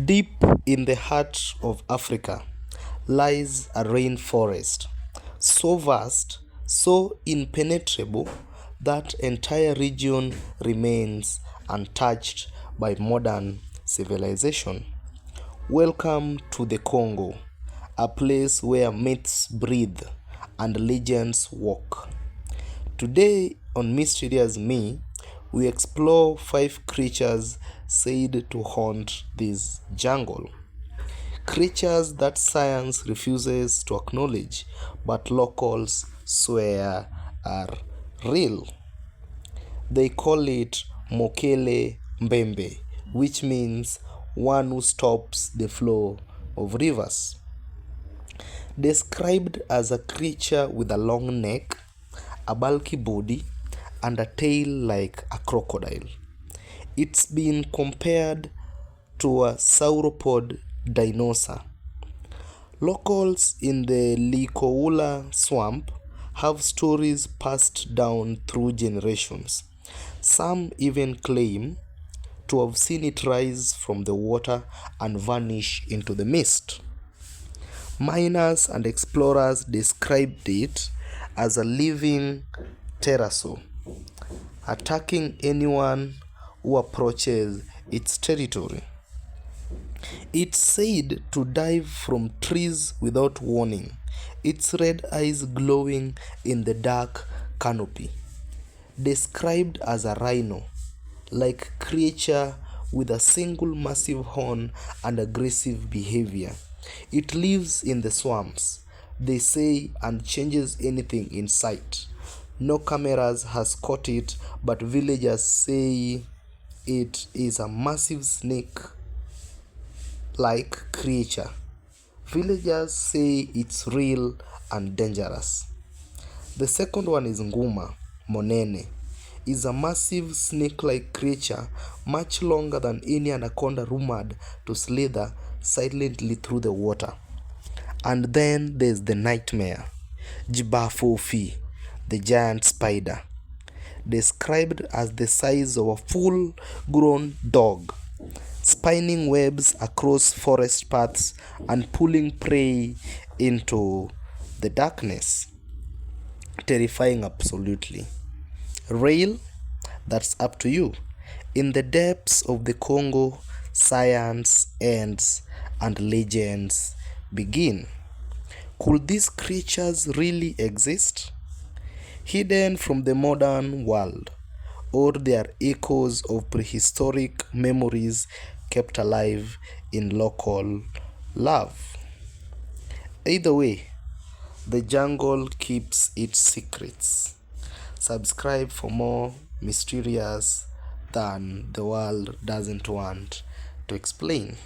Deep in the heart of Africa lies a rainforest, so vast, so impenetrable that entire region remains untouched by modern civilization. Welcome to the Congo, a place where myths breathe and legends walk. Today on Mysterious Me, we explore five creatures said to haunt this jungle. Creatures that science refuses to acknowledge, but locals swear are real. They call it Mokele Mbembe, which means one who stops the flow of rivers. Described as a creature with a long neck, a bulky body, and a tail like a crocodile. It's been compared to a sauropod dinosaur. Locals in the Likoula swamp have stories passed down through generations. Some even claim to have seen it rise from the water and vanish into the mist. Miners and explorers described it as a living pterosaur, attacking anyone who approaches its territory. It's said to dive from trees without warning, its red eyes glowing in the dark canopy. Described as a rhino-like creature with a single massive horn and aggressive behavior. It lives in the swamps, they say, and changes anything in sight. No cameras has caught it, but villagers say it is a massive snake-like creature. Villagers say it's real and dangerous. The second one is Nguma Monene. Is a massive snake-like creature much longer than any anaconda rumored to slither silently through the water. And then there's the nightmare, Jibafofi, the giant spider, described as the size of a full-grown dog, spinning webs across forest paths and pulling prey into the darkness. Terrifying, absolutely. Real? That's up to you. In the depths of the Congo, science ends and legends begin. Could these creatures really exist? Hidden from the modern world, or they are echoes of prehistoric memories kept alive in local love? Either way, the jungle keeps its secrets. Subscribe for more mysterious than the world doesn't want to explain.